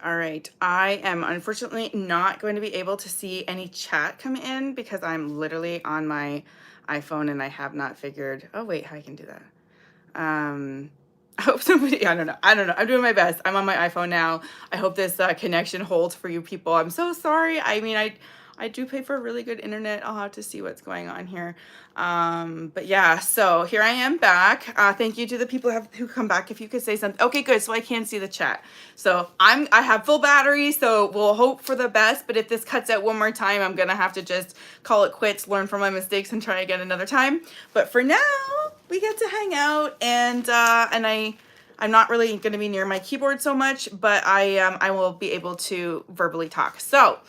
All right, I am unfortunately not going to be able to see any chat come in because I'm literally on my iPhone and I have not figured, oh wait, how I can do that. I hope somebody, I don't know. I'm doing my best. I'm on my iPhone now. I hope this connection holds for you people. I'm so sorry. I mean, I do pay for really good internet. I'll have to see what's going on here. But yeah, so here I am back. Thank you to the people who come back. If you could say something. Okay, good. So I can see the chat. So I have full battery, so we'll hope for the best. But if this cuts out one more time, I'm gonna have to just call it quits, learn from my mistakes, and try again another time. But for now, we get to hang out, and I'm not really going to be near my keyboard so much, but I will be able to verbally talk. So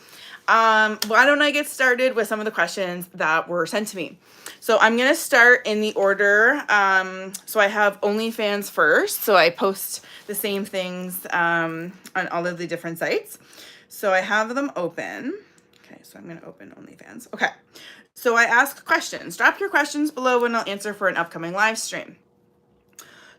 why don't I get started with some of the questions that were sent to me. So I'm going to start in the order. So I have OnlyFans first. So I post the same things on all of the different sites. So I have them open. Okay, so I'm going to open OnlyFans. Okay, so I ask questions. Drop your questions below and I'll answer for an upcoming live stream.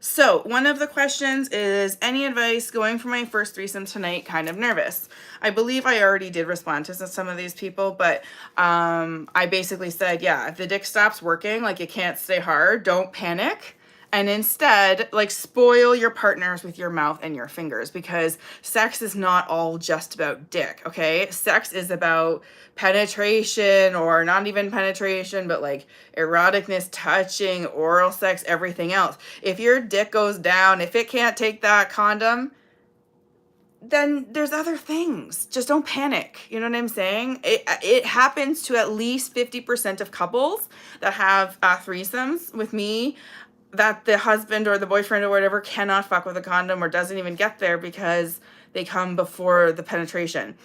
So one of the questions is, any advice going for my first threesome tonight? Kind of nervous. I believe I already did respond to some of these people, but I basically said, yeah, if the dick stops working, like it can't stay hard, don't panic. And instead, like, spoil your partners with your mouth and your fingers, because sex is not all just about dick, okay? Sex is about penetration, or not even penetration, but like eroticness, touching, oral sex, everything else. If your dick goes down, if it can't take that condom, then there's other things. Just don't panic. You know what I'm saying? It happens to at least 50% of couples that have threesomes with me, that the husband or the boyfriend or whatever cannot fuck with a condom or doesn't even get there because they come before the penetration.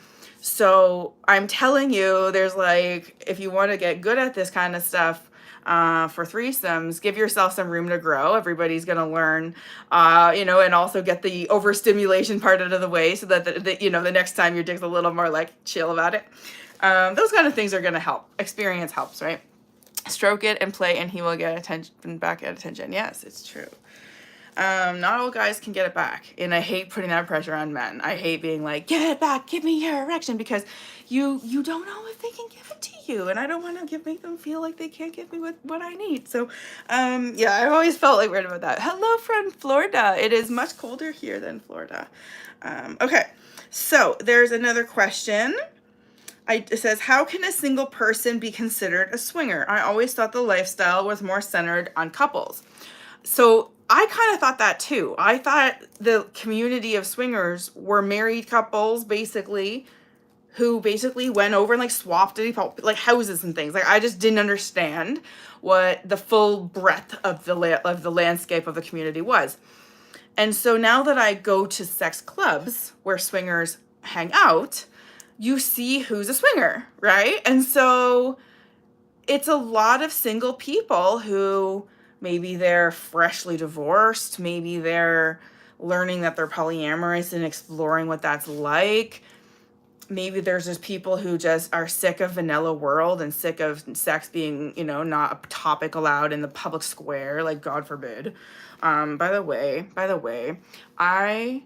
So I'm telling you, there's like, if you want to get good at this kind of stuff for threesomes, give yourself some room to grow. Everybody's going to learn, and also get the overstimulation part out of the way so that, the next time your dick's a little more like chill about it. Those kind of things are going to help. Experience helps, right? Stroke it and play and he will get attention back at attention. Yes, it's true. Not all guys can get it back. And I hate putting that pressure on men. I hate being like, get it back, give me your erection, because you don't know if they can give it to you. And I don't want to make them feel like they can't give me what I need. So, yeah, I've always felt like weird about that. Hello from Florida. It is much colder here than Florida. Okay, so there's another question. It says, how can a single person be considered a swinger? I always thought the lifestyle was more centered on couples. So I kind of thought that too. I thought the community of swingers were married couples, basically, who basically went over and like swapped like houses and things. Like, I just didn't understand what the full breadth of the landscape of the community was. And so now that I go to sex clubs where swingers hang out, you see who's a swinger, right? And so it's a lot of single people who maybe they're freshly divorced, maybe they're learning that they're polyamorous and exploring what that's like. Maybe there's just people who just are sick of vanilla world and sick of sex being, not a topic allowed in the public square, like, God forbid. By the way, I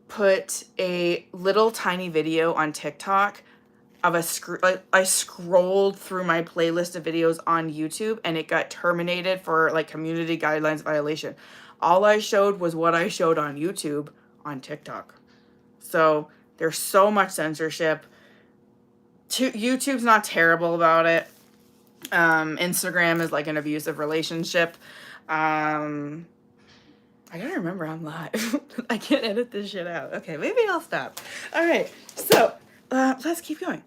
put a little tiny video on TikTok of I scrolled through my playlist of videos on YouTube and it got terminated for like community guidelines violation. All I showed was what I showed on YouTube on TikTok. So there's so much censorship. YouTube's not terrible about it. Instagram is like an abusive relationship. I gotta remember I'm live. I can't edit this shit out. Okay, maybe I'll stop. All right, so let's keep going.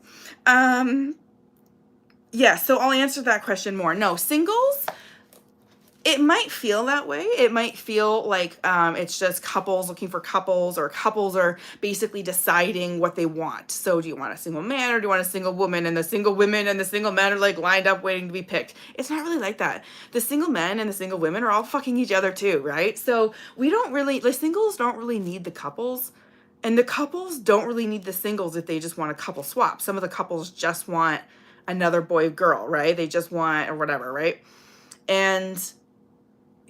Yeah, so I'll answer that question more. No, singles, it might feel that way. It might feel like it's just couples looking for couples, or couples are basically deciding what they want. So do you want a single man or do you want a single woman? And the single women and the single men are like lined up waiting to be picked. It's not really like that. The single men and the single women are all fucking each other too, right? So the singles don't really need the couples. And the couples don't really need the singles if they just want a couple swap. Some of the couples just want another boy girl, right? They just want or whatever, right? And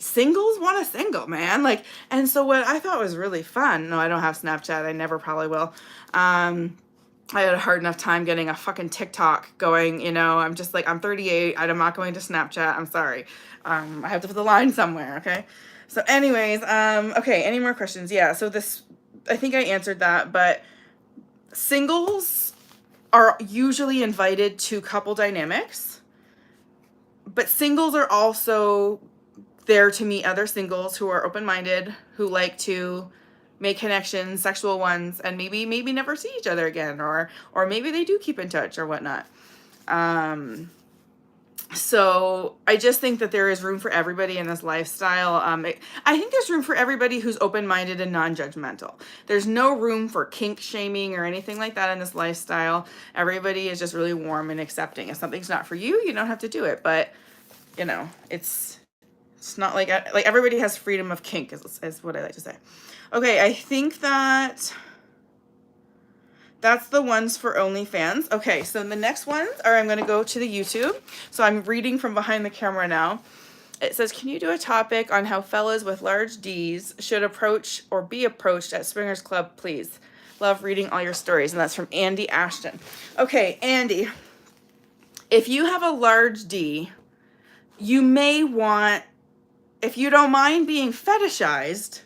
singles want a single, man. Like, and so what I thought was really fun, no, I don't have Snapchat, I never probably will. I had a hard enough time getting a fucking TikTok going, you know. I'm just like, I'm 38, I'm not going to Snapchat, I'm sorry. I have to put the line somewhere, okay? So anyways, okay, any more questions? Yeah, so this, I think I answered that, but singles are usually invited to couple dynamics, but singles are also there to meet other singles who are open-minded, who like to make connections, sexual ones, and maybe never see each other again, or maybe they do keep in touch or whatnot. So I just think that there is room for everybody in this lifestyle. I think there's room for everybody who's open-minded and non-judgmental. There's no room for kink shaming or anything like that in this lifestyle. Everybody is just really warm and accepting. If something's not for you, you don't have to do it. But, you know, it's not like everybody has freedom of kink is what I like to say. Okay, I think that's the ones for OnlyFans. Okay, so the next ones are, I'm going to go to the YouTube. So I'm reading from behind the camera now. It says, can you do a topic on how fellas with large Ds should approach or be approached at Swingers Club, please? Love reading all your stories. And that's from Andy Ashton. Okay, Andy, if you have a large D, you may want, if you don't mind being fetishized,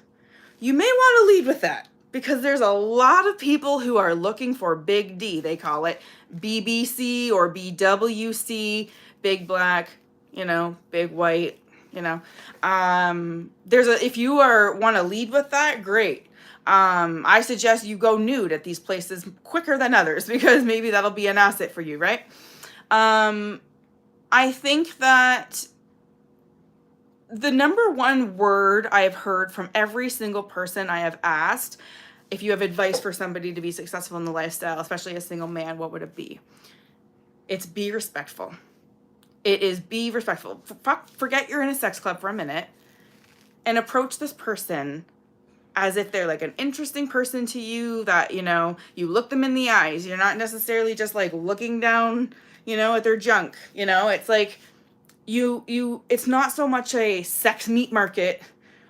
you may want to lead with that, because there's a lot of people who are looking for big D. They call it BBC or BWC, big black, you know, big white, you know. If you want to lead with that, great. I suggest you go nude at these places quicker than others, because maybe that'll be an asset for you, right? I think that the number one word I have heard from every single person I have asked, if you have advice for somebody to be successful in the lifestyle, especially a single man, what would it be? It's be respectful. It is be respectful. Forget you're in a sex club for a minute and approach this person as if they're like an interesting person to you, that, you know, you look them in the eyes. You're not necessarily just like looking down, you know, at their junk. You know, it's like, it's not so much a sex meat market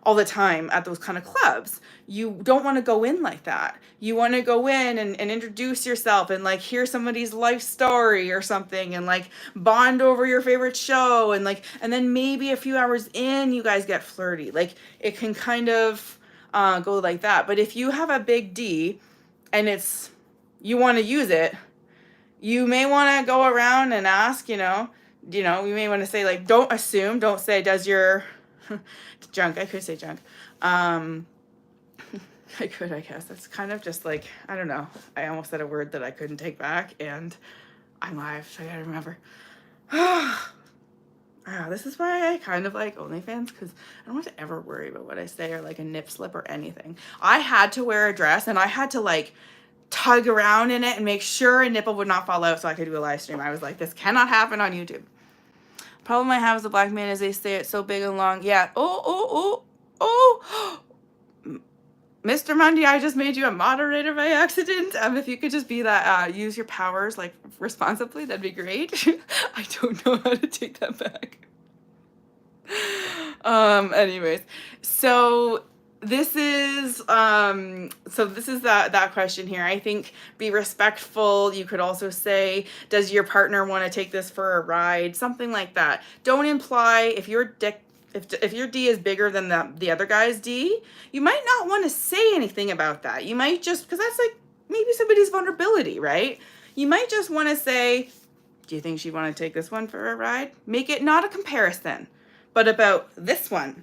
all the time at those kind of clubs. You don't want to go in like that. You want to go in and introduce yourself and like hear somebody's life story or something, and like bond over your favorite show, and then maybe a few hours in you guys get flirty. Like, it can kind of go like that. But if you have a big D and you want to use it, you may want to go around and ask, you may want to say, like, don't assume, don't say, does your junk, I could say junk. I could, I guess. That's kind of just like, I don't know. I almost said a word that I couldn't take back, and I'm live, so I gotta remember. This is why I kind of like OnlyFans, because I don't have to ever worry about what I say or like a nip slip or anything. I had to wear a dress, and I had to like tug around in it and make sure a nipple would not fall out so I could do a live stream. I was like, this cannot happen on YouTube. Problem I have as a black man is they say it's so big and long. Yeah. Oh. Mr. Mundy, I just made you a moderator by accident. If you could just be that, use your powers like responsibly, that'd be great. I don't know how to take that back. Anyways, so this is that question here. I think be respectful. You could also say, does your partner want to take this for a ride? Something like that. Don't imply if your D is bigger than the other guy's D, you might not want to say anything about that. You might just, because that's like maybe somebody's vulnerability, right? You might just want to say, do you think she'd want to take this one for a ride? Make it not a comparison, but about this one.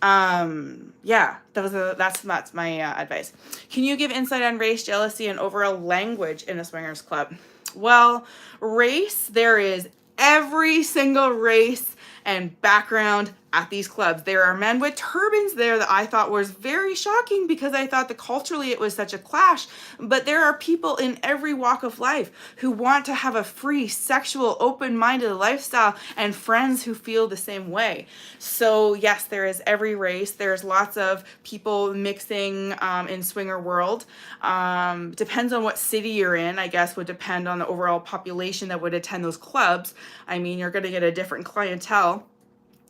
Yeah, that's my advice. Can you give insight on race, jealousy, and overall language in a swingers club? Well, race, there is every single race and background at these clubs. There are men with turbans there that I thought was very shocking, because I thought that culturally it was such a clash. But there are people in every walk of life who want to have a free, sexual, open-minded lifestyle, and friends who feel the same way. So yes, there is every race. There's lots of people mixing in swinger world. Depends on what city you're in, I guess, would depend on the overall population that would attend those clubs. I mean, you're going to get a different clientele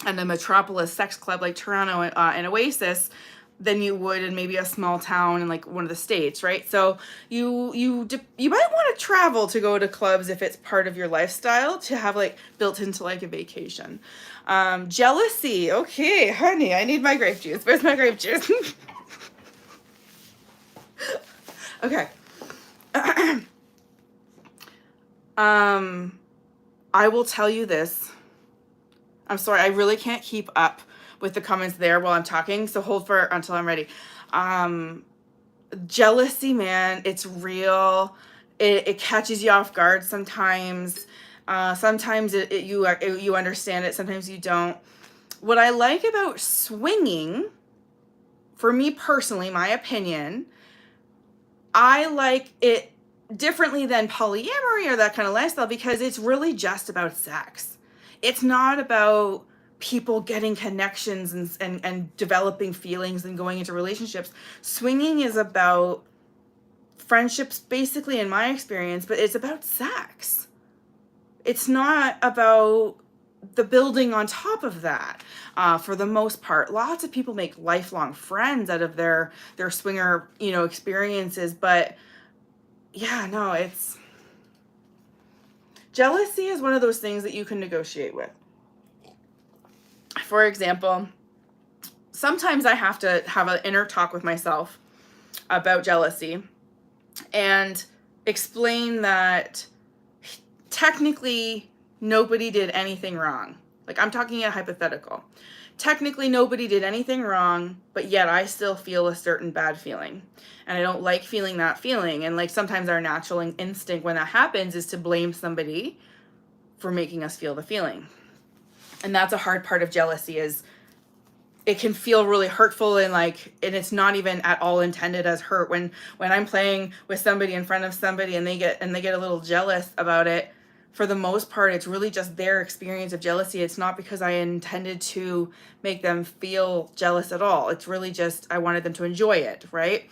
and a metropolis sex club like Toronto and Oasis than you would in maybe a small town in like one of the States, right? So you might want to travel to go to clubs if it's part of your lifestyle, to have like built into like a vacation. Jealousy. Okay, honey, I need my grape juice. Where's my grape juice? Okay. I will tell you this. I'm sorry, I really can't keep up with the comments there while I'm talking, so hold for until I'm ready. Jealousy, man, it's real. It catches you off guard sometimes. Sometimes you understand it, sometimes you don't. What I like about swinging, for me personally, my opinion, I like it differently than polyamory or that kind of lifestyle because it's really just about sex. It's not about people getting connections and developing feelings and going into relationships. Swinging is about friendships, basically, in my experience, but it's about sex. It's not about the building on top of that. For the most part, lots of people make lifelong friends out of their swinger, experiences, but yeah, no, it's jealousy is one of those things that you can negotiate with. For example, sometimes I have to have an inner talk with myself about jealousy and explain that technically nobody did anything wrong. Like, I'm talking a hypothetical. Technically nobody did anything wrong, but yet I still feel a certain bad feeling. And I don't like feeling that feeling. And like sometimes our natural instinct when that happens is to blame somebody for making us feel the feeling. And that's a hard part of jealousy, is it can feel really hurtful and it's not even at all intended as hurt. When I'm playing with somebody in front of somebody and they get a little jealous about it, for the most part, it's really just their experience of jealousy. It's not because I intended to make them feel jealous at all. It's really just I wanted them to enjoy it, right?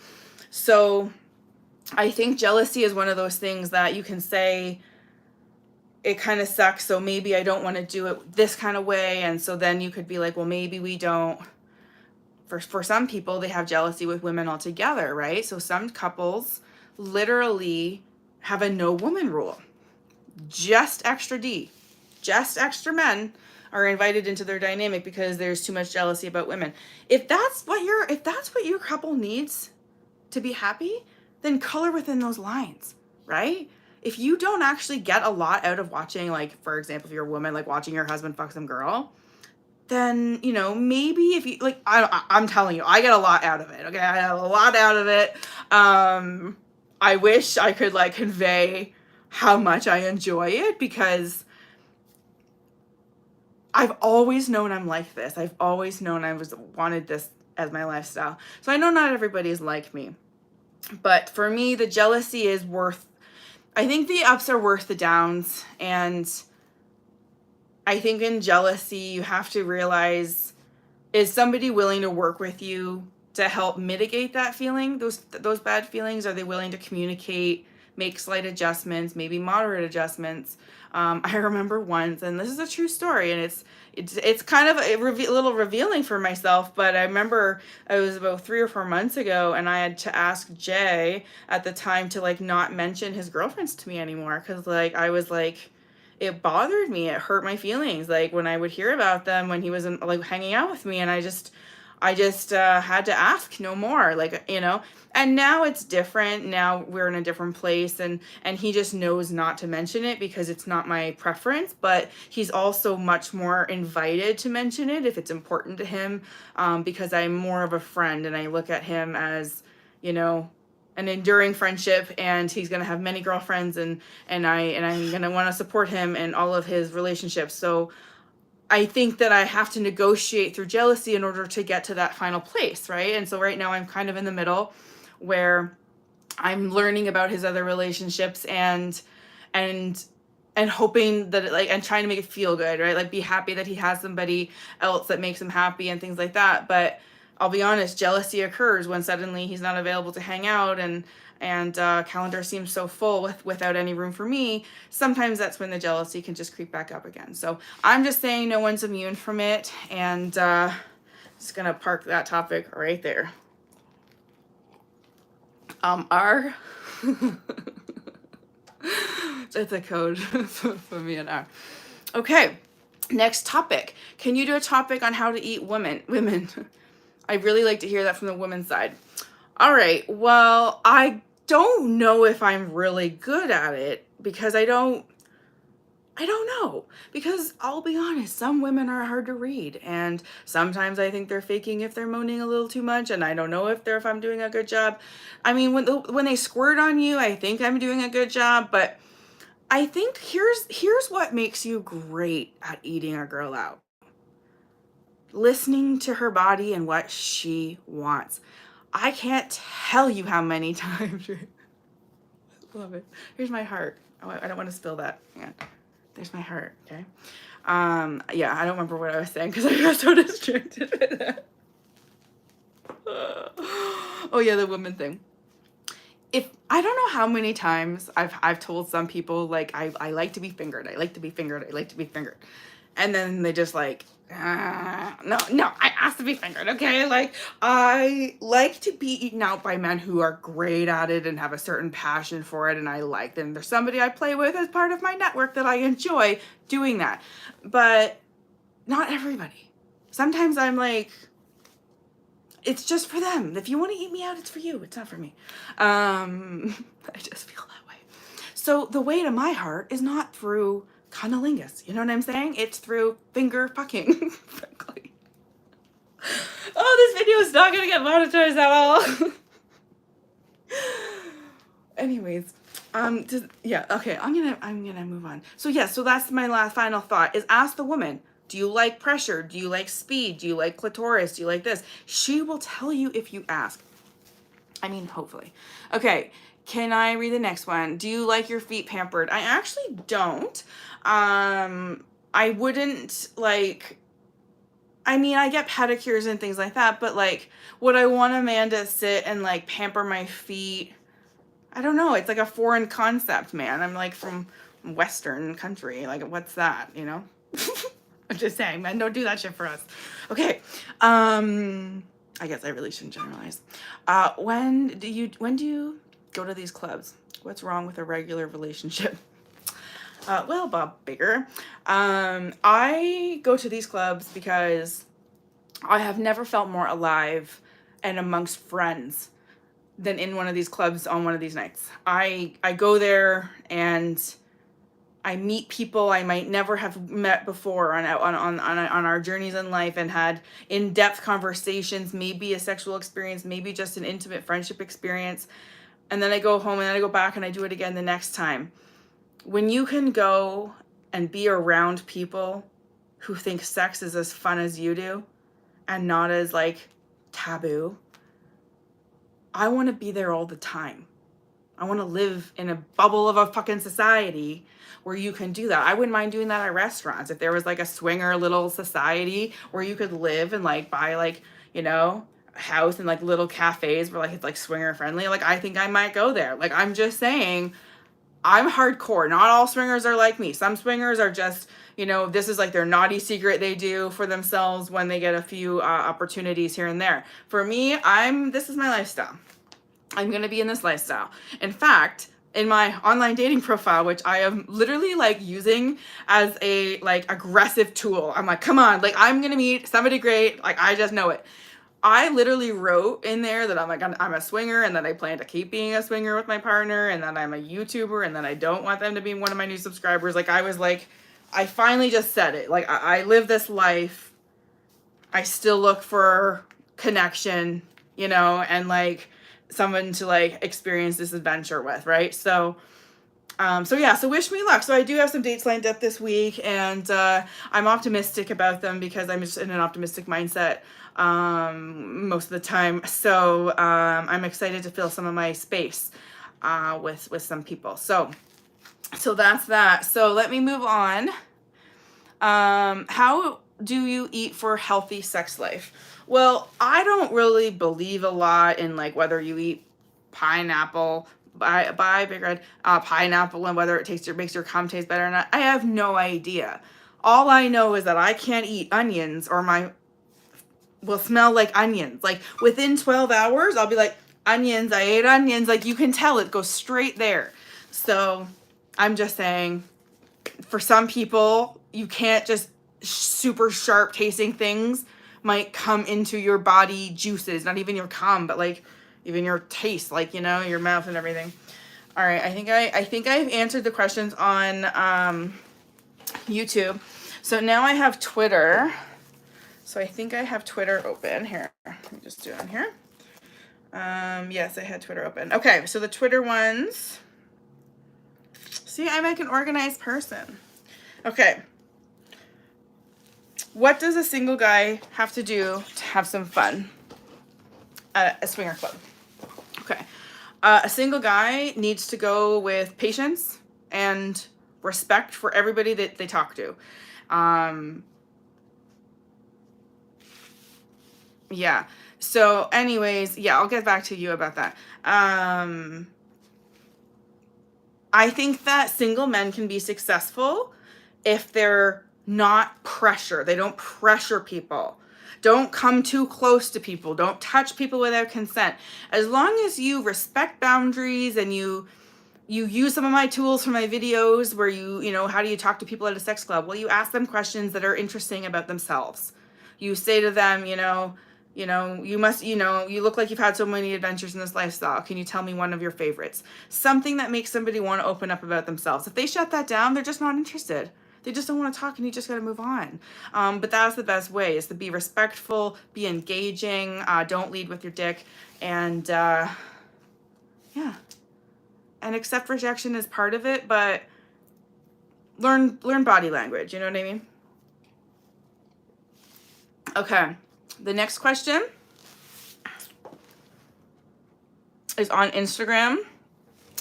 So I think jealousy is one of those things that you can say, it kind of sucks, so maybe I don't want to do it this kind of way. And so then you could be like, well, maybe we don't. For some people, they have jealousy with women altogether, right? So some couples literally have a no woman rule. Just extra D, just extra men are invited into their dynamic because there's too much jealousy about women. If that's what your couple needs to be happy, then color within those lines, right? If you don't actually get a lot out of watching, like, for example, if you're a woman, like watching your husband fuck some girl, then, maybe if you, like, I'm telling you, I get a lot out of it, okay? I get a lot out of it. I wish I could, like, convey how much I enjoy it, because I've always known I'm like this. I've always known wanted this as my lifestyle. So I know not everybody's like me. But for me, the jealousy is I think the ups are worth the downs. And I think in jealousy, you have to realize, is somebody willing to work with you to help mitigate that feeling, those bad feelings? Are they willing to communicate, make slight adjustments, maybe moderate adjustments? I remember once, and this is a true story, and it's kind of a little revealing for myself, but I remember it was about 3 or 4 months ago, and I had to ask Jay at the time to like not mention his girlfriends to me anymore, because like I was like, it bothered me, it hurt my feelings, like when I would hear about them when he wasn't like hanging out with me, and I just had to ask no more, like, and now it's different. Now we're in a different place, and he just knows not to mention it because it's not my preference, but he's also much more invited to mention it if it's important to him, because I'm more of a friend, and I look at him as, an enduring friendship, and he's going to have many girlfriends, and I'm going to want to support him in all of his relationships. So I think that I have to negotiate through jealousy in order to get to that final place, right? And so right now I'm kind of in the middle, where I'm learning about his other relationships and hoping that and trying to make it feel good, right? Like, be happy that he has somebody else that makes him happy and things like that. But I'll be honest, jealousy occurs when suddenly he's not available to hang out, and calendar seems so full without any room for me. Sometimes that's when the jealousy can just creep back up again. So I'm just saying no one's immune from it, and just gonna park that topic right there. R. It's a code for me and R. Okay, next topic. Can you do a topic on how to eat women? I really like to hear that from the women's side. All right, well, I don't know if I'm really good at it because I don't know. Because I'll be honest, some women are hard to read, and sometimes I think they're faking if they're moaning a little too much, and I don't know if I'm doing a good job. I mean, when they squirt on you, I think I'm doing a good job, but I think here's what makes you great at eating a girl out. Listening to her body and what she wants. I can't tell you how many times. Love it. Here's my heart. Oh, I don't want to spill that. Yeah. There's my heart. Okay. Yeah, I don't remember what I was saying because I got so distracted by that. Oh yeah, the woman thing. If I don't know how many times I've told some people, like, I like to be fingered. I like to be fingered. I like to be fingered. And then they just like, no, I asked to be fingered, okay? Like, I like to be eaten out by men who are great at it and have a certain passion for it, and I like them. There's somebody I play with as part of my network that I enjoy doing that. But not everybody. Sometimes I'm like, it's just for them. If you want to eat me out, it's for you. It's not for me. I just feel that way. So the way to my heart is not through cunnilingus. You know what I'm saying? It's through finger fucking, frankly. Oh, this video is not going to get monetized at all. Anyways, yeah, okay, I'm gonna move on. So yeah, so that's my final thought is ask the woman. Do you like pressure? Do you like speed? Do you like clitoris? Do you like this? She will tell you if you ask. I mean, hopefully. Okay, can I read the next one? Do you like your feet pampered? I actually don't. I wouldn't like, I mean, I get pedicures and things like that, but like, would I want a man to sit and like pamper my feet? I don't know. It's like a foreign concept, man. I'm like from Western country. Like, what's that, you know? I'm just saying, man, don't do that shit for us. Okay. I guess I really shouldn't generalize. When do you go to these clubs? What's wrong with a regular relationship? Well, Bob Baker, I go to these clubs because I have never felt more alive and amongst friends than in one of these clubs on one of these nights. I go there and I meet people I might never have met before on our journeys in life and had in-depth conversations, maybe a sexual experience, maybe just an intimate friendship experience. And then I go home and then I go back and I do it again the next time. When you can go and be around people who think sex is as fun as you do and not as like taboo, I want to be there all the time. I want to live in a bubble of a fucking society where you can do that. I wouldn't mind doing that at restaurants. If there was like a swinger little society where you could live and like buy like, you know, a house and like little cafes where like it's like swinger friendly, like I think I might go there. Like I'm just saying, I'm hardcore. Not all swingers are like me. Some swingers are just, you know, this is like their naughty secret they do for themselves when they get a few opportunities here and there. For me, this is my lifestyle. I'm going to be in this lifestyle. In fact, in my online dating profile, which I am literally like using as a like aggressive tool. I'm like, come on, like I'm going to meet somebody great. Like I just know it. I literally wrote in there that I'm like, I'm a swinger and that I plan to keep being a swinger with my partner and that I'm a YouTuber and that I don't want them to be one of my new subscribers. Like I was like, I finally just said it. Like I live this life. I still look for connection, you know, and like someone to like experience this adventure with, right? So wish me luck. So I do have some dates lined up this week, and I'm optimistic about them because I'm just in an optimistic mindset most of the time. So I'm excited to fill some of my space with some people. So that's that. So let me move on. How do you eat for healthy sex life? Well, I don't really believe a lot in like whether you eat pineapple by Big Red pineapple and whether it makes your cum taste better or not. I have no idea. All I know is that I can't eat onions or my will smell like onions. Like within 12 hours, I'll be like, onions, I ate onions. Like you can tell it goes straight there. So I'm just saying, for some people, you can't just super sharp tasting things might come into your body juices, not even your cum, but like even your taste, like, you know, your mouth and everything. All right, I think I've answered the questions on YouTube. So now I have Twitter. So I think I have Twitter open here. Let me just do it on here. Yes, I had Twitter open. Okay, so the Twitter ones. See, I'm like an organized person. Okay. What does a single guy have to do to have some fun at a swinger club? Okay. A single guy needs to go with patience and respect for everybody that they talk to. Yeah. So anyways, yeah, I'll get back to you about that. I think that single men can be successful if they're not pressure. They don't pressure people. Don't come too close to people. Don't touch people without consent. As long as you respect boundaries and you use some of my tools from my videos where you know, how do you talk to people at a sex club? Well, you ask them questions that are interesting about themselves. You say to them, you must, you look like you've had so many adventures in this lifestyle. Can you tell me one of your favorites? Something that makes somebody want to open up about themselves. If they shut that down, they're just not interested. They just don't want to talk, and you just got to move on. But that's the best way, is to be respectful, be engaging, don't lead with your dick, and yeah. And accept rejection as part of it, but learn body language, you know what I mean? Okay, the next question is on Instagram,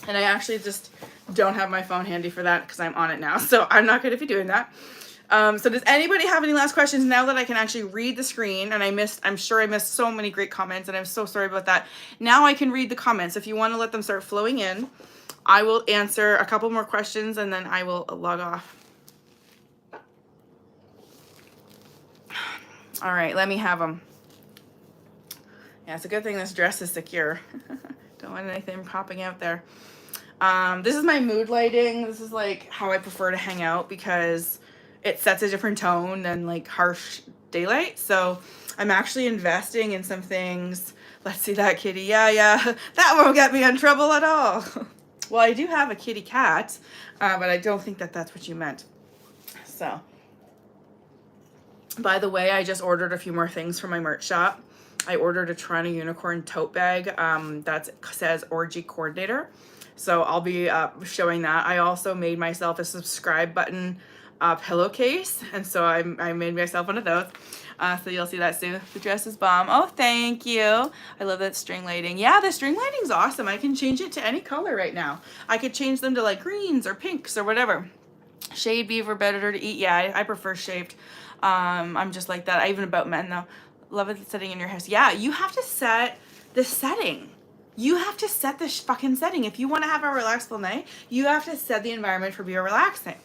and I actually just don't have my phone handy for that because I'm on it now, so I'm not going to be doing that. So does anybody have any last questions now that I can actually read the screen? And I'm sure I missed so many great comments, and I'm so sorry about that. Now I can read the comments. If you want to let them start flowing in, I will answer a couple more questions and then I will log off. All right, let me have them. Yeah, it's a good thing this dress is secure. Don't want anything popping out there. This is my mood lighting. This is like how I prefer to hang out because it sets a different tone than like harsh daylight. So I'm actually investing in some things. Let's see that kitty. Yeah. That won't get me in trouble at all. Well, I do have a kitty cat, but I don't think that that's what you meant. So, by the way, I just ordered a few more things from my merch shop. I ordered a TorontoUnicorn tote bag that says Orgy Coordinator. So I'll be showing that. I also made myself a subscribe button pillowcase, and so I made myself one of those. So you'll see that soon. The dress is bomb. Oh, thank you. I love that string lighting. Yeah, the string lighting's awesome. I can change it to any color right now. I could change them to like greens or pinks or whatever. Shade beaver, better to eat. Yeah, I prefer shaved. I'm just like that. I even about men though. Love it sitting in your house. Yeah, you have to set the setting. You have to set the fucking setting. If you want to have a relaxful night, you have to set the environment for being relaxing.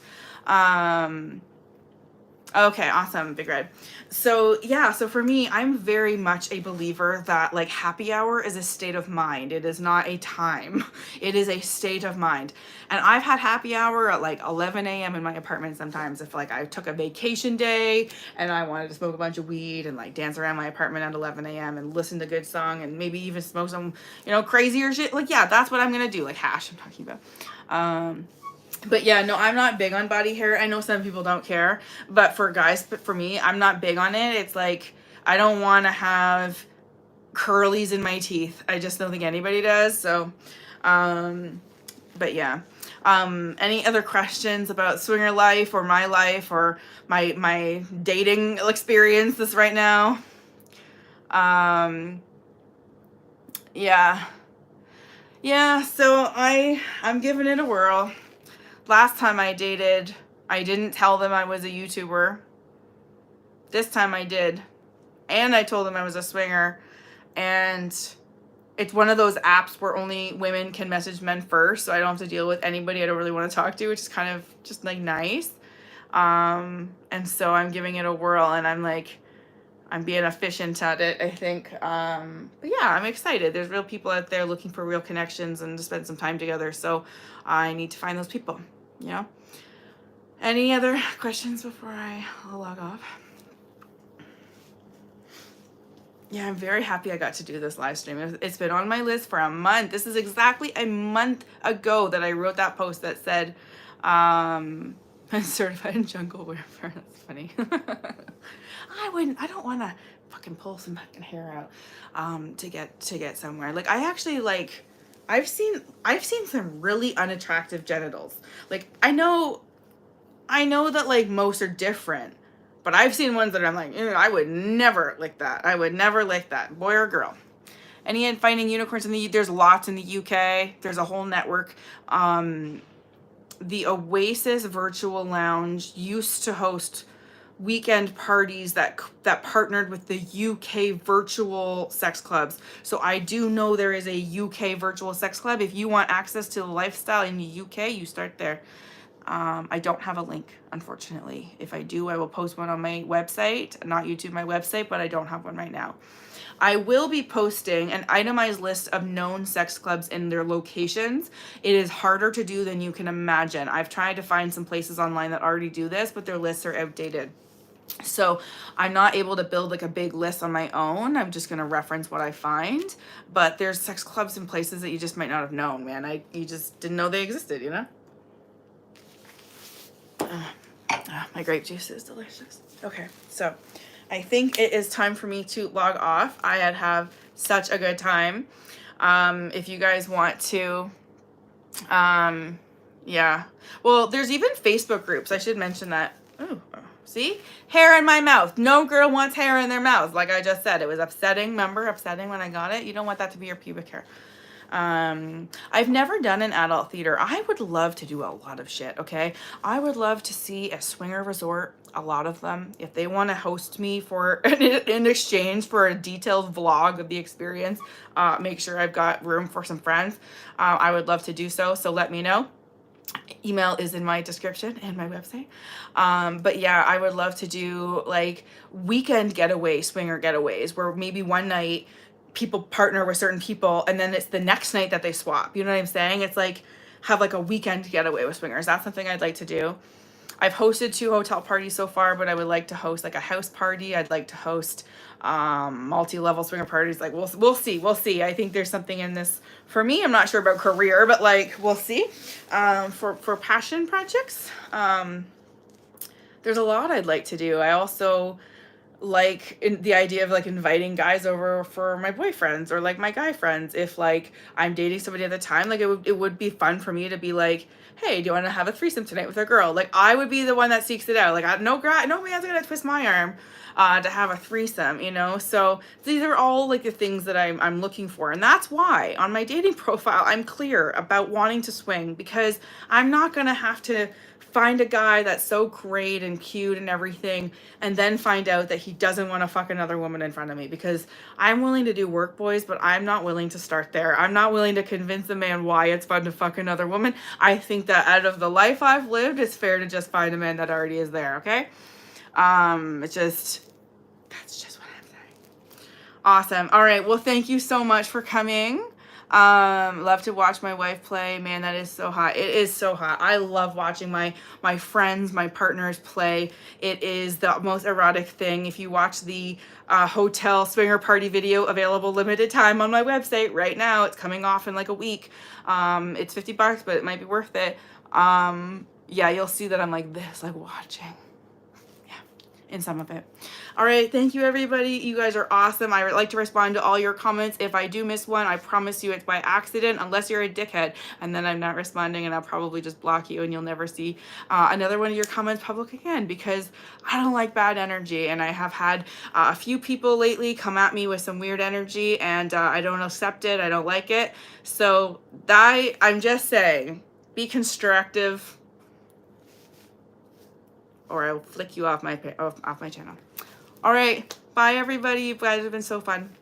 Okay, awesome, Big Red. So yeah, so for me, I'm very much a believer that like happy hour is a state of mind. It is not a time. It is a state of mind. And I've had happy hour at like 11 a.m. in my apartment sometimes if like I took a vacation day and I wanted to smoke a bunch of weed and like dance around my apartment at 11 a.m. and listen to good song and maybe even smoke some, crazier shit. Like, yeah, that's what I'm going to do. Like hash I'm talking about. But yeah, no, I'm not big on body hair. I know some people don't care, but for guys, but for me, I'm not big on it. It's like, I don't want to have curlies in my teeth. I just don't think anybody does. So, but yeah. Any other questions about swinger life or my dating experience this right now? Yeah. Yeah, so I'm giving it a whirl. Last time I dated, I didn't tell them I was a YouTuber. This time I did. and I told them I was a swinger, and it's one of those apps where only women can message men first, so I don't have to deal with anybody I don't really want to talk to, which is kind of just like nice. And so I'm giving it a whirl, and I'm being efficient at it, I think. But yeah, I'm excited. There's real people out there looking for real connections and to spend some time together. So I need to find those people, you know? Any other questions before I log off? Yeah, I'm very happy I got to do this live stream. It's been on my list for a month. This is exactly a month ago that I wrote that post that said, certified in jungle warfare. That's funny. I don't want to fucking pull some fucking hair out, to get somewhere. Like, I actually, like, I've seen some really unattractive genitals. Like, I know that, like, most are different, but I've seen ones that I'm like, I would never like that. I would never like that, boy or girl. And yet, finding unicorns there's lots in the UK. There's a whole network. The Oasis Virtual Lounge used to host weekend parties that partnered with the UK virtual sex clubs. So I do know there is a UK virtual sex club. If you want access to the lifestyle in the UK, you start there. I don't have a link, unfortunately. If I do, I will post one on my website, not YouTube, my website, but I don't have one right now. I will be posting an itemized list of known sex clubs and their locations. It is harder to do than you can imagine. I've tried to find some places online that already do this, but their lists are outdated. So I'm not able to build like a big list on my own. I'm just going to reference what I find. But there's sex clubs in places that you just might not have known, man. You just didn't know they existed, you know? My grape juice is delicious. Okay, so I think it is time for me to log off. I had such a good time. If you guys want to, yeah. Well, there's even Facebook groups. I should mention that. Oh, see? Hair in my mouth. No girl wants hair in their mouth. Like I just said, it was upsetting. Remember, upsetting when I got it? You don't want that to be your pubic hair. I've never done an adult theater. I would love to do a lot of shit, okay? I would love to see a swinger resort, a lot of them. If they want to host me for in exchange for a detailed vlog of the experience, make sure I've got room for some friends. I would love to do so, so let me know. Email is in my description and my website. But yeah, I would love to do like weekend swinger getaways, where maybe one night people partner with certain people and then it's the next night that they swap. You know what I'm saying? It's like have like a weekend getaway with swingers. That's something I'd like to do. I've hosted 2 hotel parties so far, but I would like to host like a house party. I'd like to host multi-level swinger parties. Like we'll see. I think there's something in this for me. I'm not sure about career, but like we'll see. For passion projects, there's a lot I'd like to do. I also like the idea of like inviting guys over for my boyfriends or like my guy friends. If like I'm dating somebody at the time, like it would be fun for me to be like, hey, do you want to have a threesome tonight with a girl? Like I would be the one that seeks it out. Like no man's gonna twist my arm to have a threesome, you know? So these are all like the things that I'm looking for. And that's why on my dating profile, I'm clear about wanting to swing, because I'm not gonna have to find a guy that's so great and cute and everything and then find out that he doesn't want to fuck another woman in front of me, because I'm willing to do work, boys, but I'm not willing to start there. I'm not willing to convince a man why it's fun to fuck another woman. I think that out of the life I've lived, it's fair to just find a man that already is there, okay? That's just what I'm saying. Awesome. All right, well, thank you so much for coming. Love to watch my wife play. Man, that is so hot. It is so hot. I love watching my friends, my partners play. It is the most erotic thing. If you watch the hotel swinger party video, available limited time on my website right now, it's coming off in like a week. It's $50, but it might be worth it. Yeah, you'll see that I'm like this, like watching. In some of it. All right, thank you everybody. You guys are awesome. I would like to respond to all your comments. If I do miss one, I promise you it's by accident, unless you're a dickhead, and then I'm not responding and I'll probably just block you and you'll never see another one of your comments public again, because I don't like bad energy. And I have had a few people lately come at me with some weird energy, and I don't accept it. I don't like it. So I'm just saying, be constructive, or I will flick you off my channel. All right, Bye, everybody. You guys have been so fun.